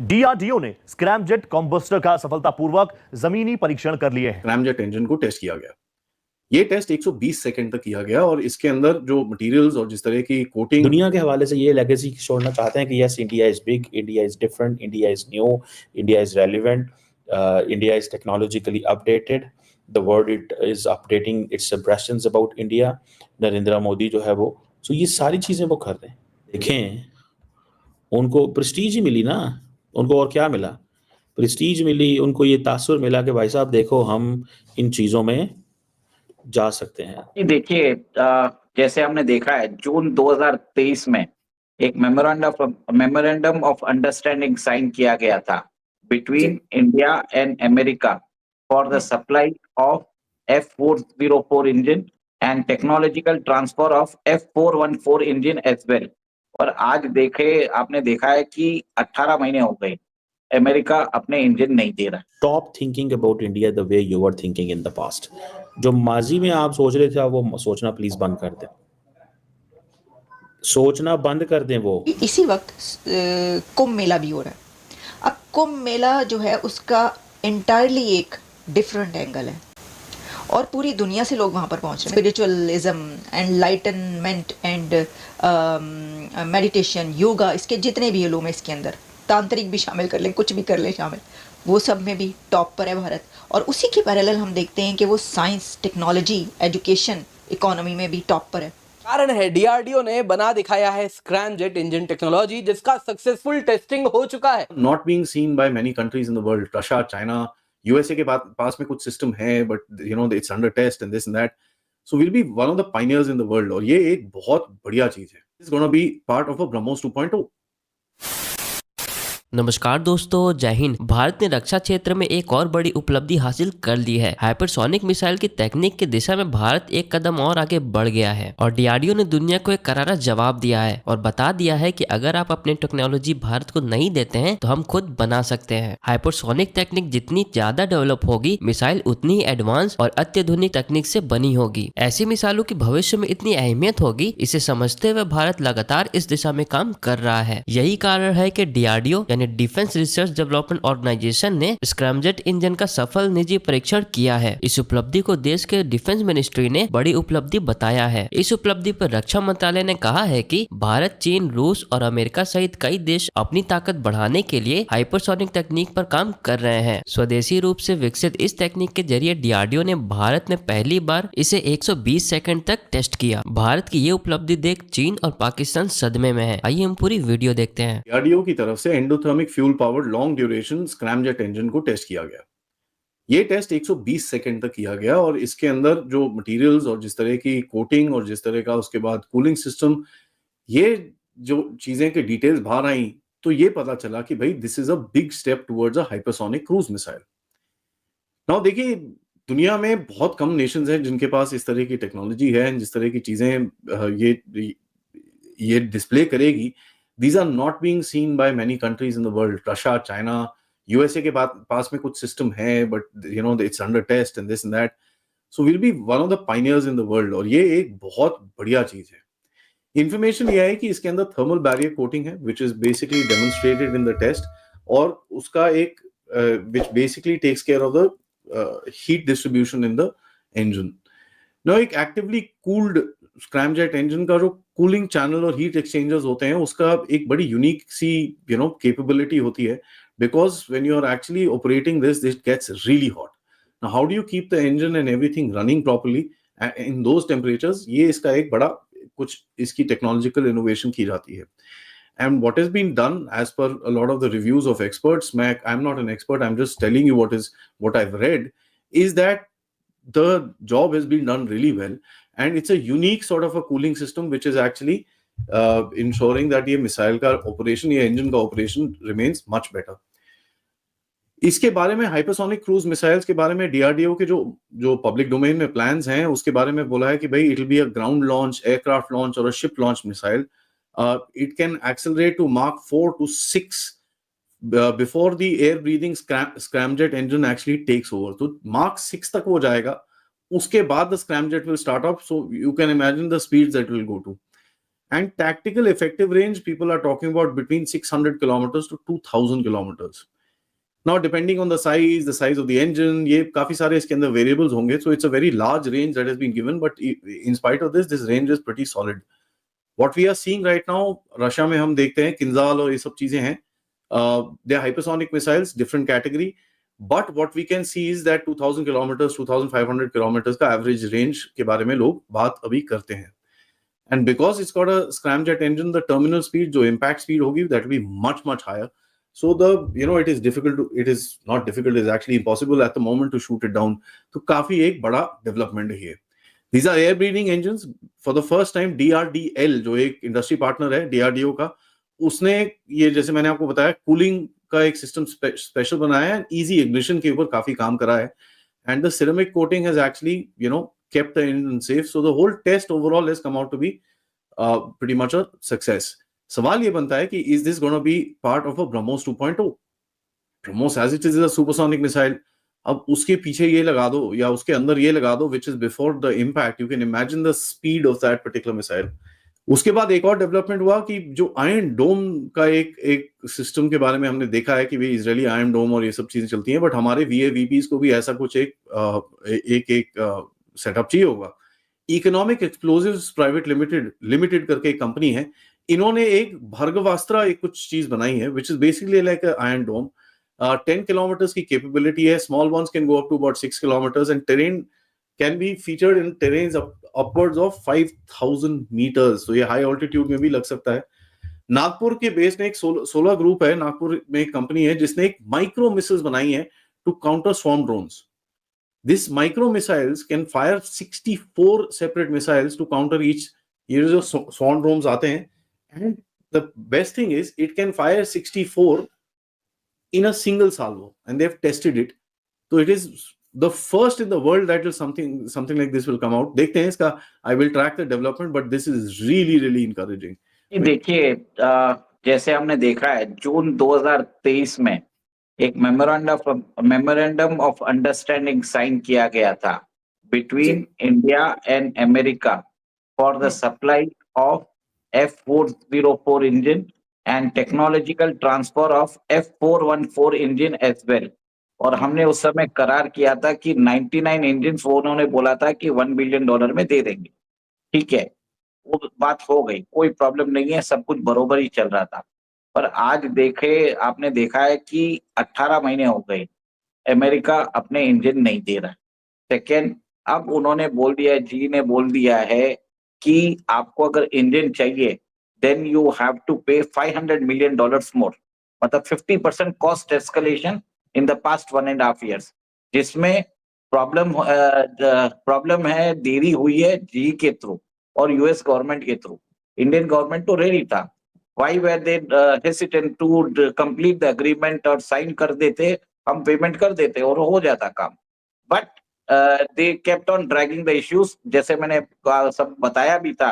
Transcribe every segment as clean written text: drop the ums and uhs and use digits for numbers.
DRDO ने scramjet कॉम्बस्टर का सफलतापूर्वक जमीनी परीक्षण कर लिए हैं। स्क्रैमजेट इंजन को टेस्ट किया गया। ये टेस्ट 120 सेकंड तक किया गया और इसके अंदर जो मटेरियल्स और जिस तरह की कोटिंग, दुनिया के हवाले से ये लेगेसी छोड़ना चाहते हैं कि yes, India is big, India is different, India is new, India is relevant, India is technologically updated, the world it is updating it's impressions about India. Narendra Modi जो है वो, सो ये सारी चीजें वो कर रहे हैं। देखें, उनको प्रेस्टीज ही मिली ना, उनको और क्या मिला? प्रेस्टीज मिली, उनको ये तासुर मिला कि भाई साहब देखो हम इन चीजों में जा सकते हैं। देखिए, जैसे हमने देखा है जून 2023 में एक मेमोरेंडम ऑफ अंडरस्टैंडिंग साइन किया गया था between India and America for the supply of F404 engine and technological transfer of F414 engine as well. और आज आपने देखा है कि 18 महीने हो गए, अमेरिका अपने इंजन नहीं दे रहा। Stop thinking about India the way you were thinking in the past. जो माजी में आप सोच रहे थे वो सोचना प्लीज बंद कर दें, सोचना बंद कर दें। वो इसी वक्त कुंभ मेला भी हो रहा है। अब कुंभ मेला जो है उसका इंटायरली एक डिफरेंट एंगल है और पूरी दुनिया से लोग वहाँ पर पहुँच रहे हैं। Spiritualism, enlightenment and meditation, yoga, इसके जितने भी इल्म है इसके अंदर, तांत्रिक भी शामिल कर लें, कुछ भी कर लें शामिल, वो सब में भी टॉप पर है भारत। और उसी के पैरेलल हम देखते हैं कि वो साइंस, टेक्नोलॉजी, एजुकेशन, इकोनॉमी में भी टॉप पर है। कारण है डीआरडीओ ने बना दिखाया है स्क्रैमजेट इंजन टेक्नोलॉजी, जिसका सक्सेसफुल टेस्टिंग हो चुका है। Not being seen by many countries in the world. Russia, China, USA के पास में कुछ सिस्टम है, but you know it's under test and this and that. So will be one of the pioneers in the world और ये एक बहुत बढ़िया चीज है। It's gonna be part of a BrahMos 2.0। नमस्कार दोस्तों, जय हिंद। भारत ने रक्षा क्षेत्र में एक और बड़ी उपलब्धि हासिल कर ली है। हाइपरसोनिक मिसाइल की तकनीक की दिशा में भारत एक कदम और आगे बढ़ गया है और डीआरडीओ ने दुनिया को एक करारा जवाब दिया है और बता दिया है कि अगर आप अपनी टेक्नोलॉजी भारत को नहीं देते हैं तो हम खुद बना सकते हैं। हाइपरसोनिक तकनीक जितनी ज्यादा डेवलप होगी, मिसाइल उतनी ही एडवांस और अत्याधुनिक तकनीक से बनी होगी। ऐसी मिसाइलों की भविष्य में इतनी अहमियत होगी, इसे समझते हुए भारत लगातार इस दिशा में काम कर रहा है। यही कारण है कि DRDO defence research development organisation ने स्क्रैमजेट इंजन का सफल निजी परीक्षण किया है। इस उपलब्धि को देश के डिफेंस मिनिस्ट्री ने बड़ी उपलब्धि बताया है। इस उपलब्धि पर रक्षा मंत्रालय ने कहा है कि भारत, चीन, रूस और अमेरिका सहित कई देश अपनी ताकत बढ़ाने के लिए हाइपरसोनिक तकनीक पर काम कर रहे हैं। स्वदेशी रूप से विकसित इस तकनीक के जरिए डीआरडीओ ने भारत में पहली बार इसे 120 सेकंड तक टेस्ट किया। भारत की ये उपलब्धि देख चीन और पाकिस्तान सदमे में है। आइए हम पूरी वीडियो देखते हैं। डीआरडीओ की तरफ से endothermic fuel powered long duration scramjet engine को टेस्ट किया गया। ये टेस्ट 120 सेकंड तक किया गया और इसके अंदर जो मटेरियल्स और जिस तरह की कोटिंग और जिस तरह का उसके बाद कूलिंग सिस्टम, ये जो चीजें के डिटेल्स बाहर आई तो ये पता चला कि भाई this is a big step towards a hypersonic cruise missile. Now देखिए, दुनिया में बहुत कम नेशंस हैं जिनके पास इस तरह की टेक्नोलॉजी है, जिस तरह की चीजें ये डिस्प्ले करेगी। These are not being seen by many countries in the world. Russia, China, USA के पास में कुछ सिस्टम है, but you know it's under test and this and that. So we'll be one of the pioneers in the world और ये एक बहुत बढ़िया चीज है। इंफॉर्मेशन ये है कि इसके अंदर थर्मल बैरियर कोटिंग है, which is basically demonstrated in the test और उसका एक which basically takes care of the heat distribution in the engine. Now एक actively cooled स्क्रैमजेट इंजन का जो कूलिंग चैनल और हीट एक्सचेंजर्स होते हैं उसका एक बड़ी यूनिक सी कैपेबिलिटी होती है, because when you are actually operating this gets really hot. Now how do you keep the engine and everything running properly in those temperatures? ये इसका एक बड़ा कुछ इसकी टेक्नोलॉजिकल इनोवेशन की जाती है। And what has been done as per a lot of the reviews of experts, I'm not an expert, I'm just telling you what I've read, is that the job has been done really well and it's a unique sort of a cooling system which is actually ensuring that ये missile का operation या engine का operation remains much better. इसके बारे में hypersonic cruise missiles के बारे में डीआरडीओ के जो पब्लिक डोमेन में प्लान्स हैं उसके बारे में बोला है कि भाई it will be a ground launch, aircraft launch और a ship launch missile. It can accelerate to Mach 4 to 6 before the air-breathing scramjet engine actually takes over. तो Mach 6 तक वो जाएगा, उसके बाद the scramjet will start up. So you can imagine the speeds that will go to. And tactical effective range, people are talking about between 600 kilometers to 2000 kilometers. Now, depending on the size of the engine, ये काफी सारे इसके अंदर variables होंगे. So it's a very large range that has been given, but in spite of this range is pretty solid. What we are seeing right now, Russia में हम देखते हैं किंजाल और ये सब चीजें हैं. They are hypersonic missiles, different category. But what we can see is that 2000 kilometers, 2500 kilometers का average range के बारे में लोग बात अभी करते हैं. And because it's got a scramjet engine, the terminal speed, जो impact speed होगी, that will be much higher. So it is difficult to, it is not difficult, it is actually impossible at the moment to shoot it down. तो काफी एक बड़ा development है. These are air breathing engines. For the first time, DRDL जो एक industry partner है DRDO का, उसने ये जैसे मैंने आपको बताया cooling का एक system special बनाया है, easy ignition के ऊपर काफी काम करा है. And the ceramic coating has actually, kept the engine safe. So the whole test overall has come out to be pretty much a success. सवाल ये बनता है कि is this going to be part of a BrahMos 2.0? BrahMos as it is a supersonic missile. अब उसके पीछे ये लगा दो या उसके अंदर ये लगा दो, which is before the impact. You can imagine the speed of that particular missile. उसके बाद एक और डेवलपमेंट हुआ कि जो आयरन डोम का एक सिस्टम के बारे में हमने देखा है कि भाई इजरायली आयरन डोम और ये सब चीजें चलती हैं, बट हमारे VAVPs को भी ऐसा कुछ एक सेटअप चाहिए होगा. इकोनॉमिक एक्सप्लोजिव्स प्राइवेट लिमिटेड करके एक कंपनी है, इन्होंने एक भार्गवास्त्र एक कुछ चीज बनाई है which is basically like Iron Dome. 10 kilometers की कैपेबिलिटी है. Small ones can go up to about 6 kilometers and terrain can be featured in terrains upwards of 5000 meters. तो ये हाई ऑल्टीट्यूड में भी लग सकता है. नागपुर के बेस में एक सोलर ग्रुप है, नागपुर में एक कंपनी है जिसने एक माइक्रो मिसाइल्स बनाई है to counter swarm drones. This micro missiles can fire 64 separate missiles to counter each. ये जो swarm drones आते हैं, and the best thing is it can fire 64 in a single salvo, and they've tested it. So it is the first in the world that will something like this will come out. देखते हैं इसका. I will track the development, but this is really encouraging. देखिए जैसे हमने देखा है जून 2023 में एक मेमोरेंडम ऑफ अंडरस्टैंडिंग साइन किया गया था between India and America for the supply of F404 engine and technological transfer of F414 engine as well. और हमने उस समय करार किया था कि 99 इंजन वो उन्होंने बोला था कि $1 बिलियन में दे देंगे. ठीक है, वो बात हो गई, कोई प्रॉब्लम नहीं है, सब कुछ बरोबर ही चल रहा था. पर आज आपने देखा है कि 18 महीने हो गए, अमेरिका अपने इंजन नहीं दे रहा. सेकेंड, अब उन्होंने बोल दिया है, जी ने बोल दिया है कि आपको अगर इंजन चाहिए देन यू हैव टू पे $500 मिलियन मोर, मतलब 50% cost escalation in the past 1.5 years, जिसमें प्रॉब्लम है, देरी हुई है जी के थ्रू और यूएस गवर्नमेंट के थ्रू. इंडियन गवर्नमेंट तो रेडी था. Why were they hesitant to complete the agreement और साइन कर देते, हम पेमेंट कर देते और हो जाता काम. But they kept on dragging the issues. जैसे मैंने सब बताया भी था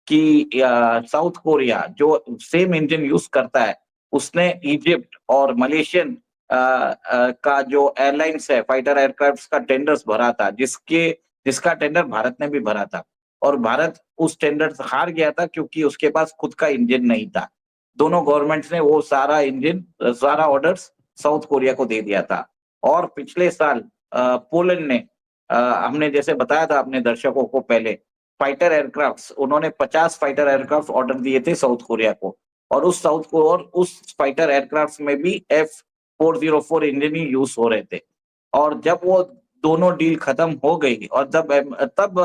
कि साउथ कोरिया जो सेम इंजन यूज करता है, उसने इजिप्ट और मलेशियन का जो एयरलाइंस है फाइटर एयरक्राफ्ट का टेंडर्स भरा था, जिसका टेंडर भारत ने भी भरा था और भारत उस टेंडर से हार गया था क्योंकि उसके पास खुद का इंजन नहीं था. दोनों गवर्नमेंट्स ने वो सारा ऑर्डर्स साउथ कोरिया को दे दिया था. और पिछले साल पोलैंड ने हमने जैसे बताया था अपने दर्शकों को पहले, फाइटर एयरक्राफ्ट, उन्होंने 50 फाइटर एयरक्राफ्ट ऑर्डर दिए थे साउथ कोरिया को, और उस फाइटर एयरक्राफ्ट में भी F404 इंजन ही यूज हो रहे थे. और जब वो दोनों डील खत्म हो गई और तब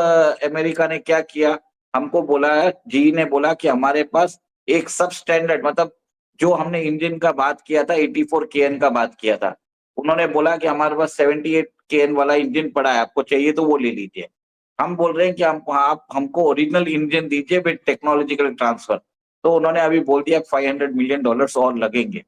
अमेरिका ने क्या किया, हमको बोला है, जी ने बोला कि हमारे पास एक सब स्टैंडर्ड, मतलब जो हमने इंजन का बात किया था 84 kN का बात किया था, उन्होंने बोला कि हमारे पास 78 kN वाला इंजन पड़ा है, आपको चाहिए तो वो ले लीजिए. हम बोल रहे हैं कि आप हमको ओरिजिनल इंजन दीजिए विद टेक्नोलॉजिकल ट्रांसफर. तो उन्होंने अभी बोल दिया $500 मिलियन और लगेंगे.